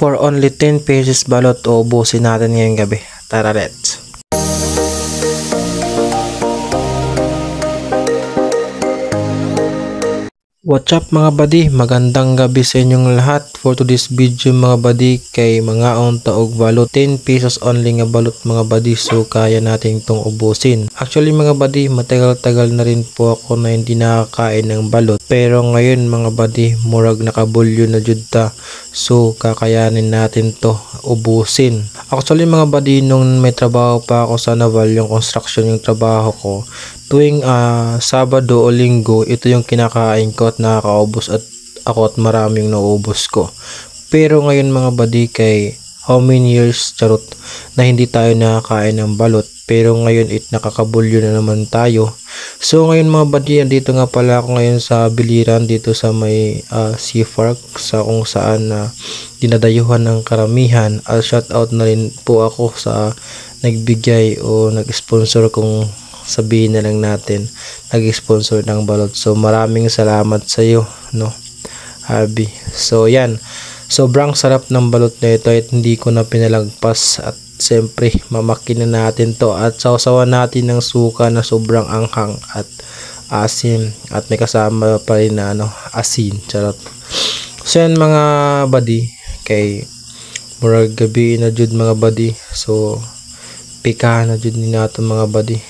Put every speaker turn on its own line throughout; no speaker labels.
For only 10 pesos balot, uubusin natin ngayong gabi. Tara, let's! What's up mga buddy? Magandang gabi sa inyong lahat. For today's video mga buddy, kay mga taog balot, 10 pesos only nga balot mga buddy, so kaya natin itong ubusin. Actually mga buddy, matagal-tagal na rin po ako na hindi nakakain ng balot, pero ngayon mga buddy, murag nakabulyo na jud ta, so kakayanin natin to ubusin. Actually mga buddy, nung may trabaho pa ako sa naval, yung construction yung trabaho ko, tuwing Sabado o Linggo, ito yung kinakain ko at nakakaubos at ako at maraming naubos ko. Pero ngayon mga buddy, kay how many years charot na hindi tayo nakakain ng balot, pero ngayon nakakabulyo na naman tayo. So ngayon mga buddy, andito nga pala ako ngayon sa Biliran, dito sa may Sea Park, sa kung saan dinadayuhan ng karamihan. Shout out na rin po ako sa nagbigay o nag-sponsor, kung sabihin na lang natin, nag-sponsor ng balot. So maraming salamat sa iyo, no Habi. So yan, sobrang sarap ng balot na ito at hindi ko na pinalagpas. At siyempre mamakin na natin to at sausawan natin ng suka na sobrang anghang at asin, at may kasama pa rin na asin, charot. So yan mga buddy, kay murag gabi na jud mga buddy, so pikahan na jud ni nato mga buddy.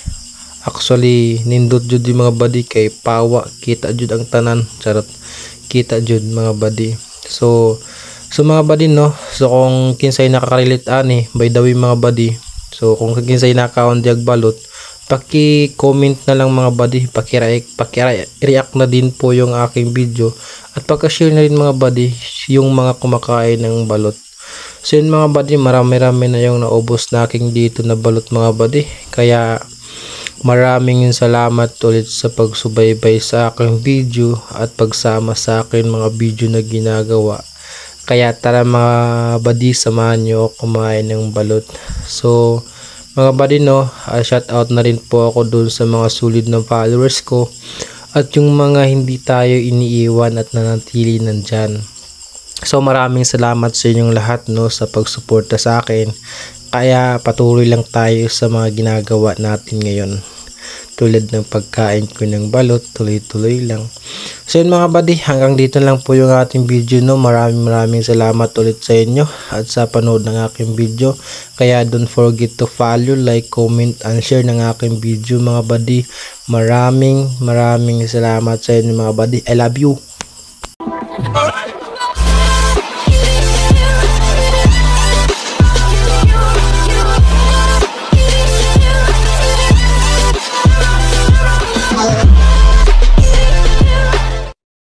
Actually nindot jud di mga buddy, kay pawa kita jud ang tanan, charot, kita jud mga buddy. So mga buddy, no, so kung kinsay nakaka-relate ani, by the way mga buddy, so kung kinsay nakaon diag balot, paki-comment na lang mga buddy, paki-react na din po yung aking video, at pagka-share na rin mga buddy yung mga kumakain ng balot. So yun mga buddy, marami-rami na yung naubos na aking dito na balot mga buddy, kaya maraming salamat ulit sa pagsubaybay sa aking video at pagsama sa akin mga video na ginagawa. Kaya tara mga buddy, samahan nyo kumain ng balot. So mga buddy, no, shout out na rin po ako dun sa mga solid na followers ko at yung mga hindi tayo iniiwan at nanatili nandyan. So maraming salamat sa inyong lahat, no, sa pagsuporta sa akin. Kaya patuloy lang tayo sa mga ginagawa natin ngayon, tulad ng pagkain ko ng balot, tuloy-tuloy lang. So yun mga buddy, hanggang dito lang po yung ating video, no. Maraming salamat ulit sa inyo at sa panood ng aking video. Kaya don't forget to follow, like, comment, and share ng aking video mga buddy. Maraming salamat sa inyo mga buddy. I love you.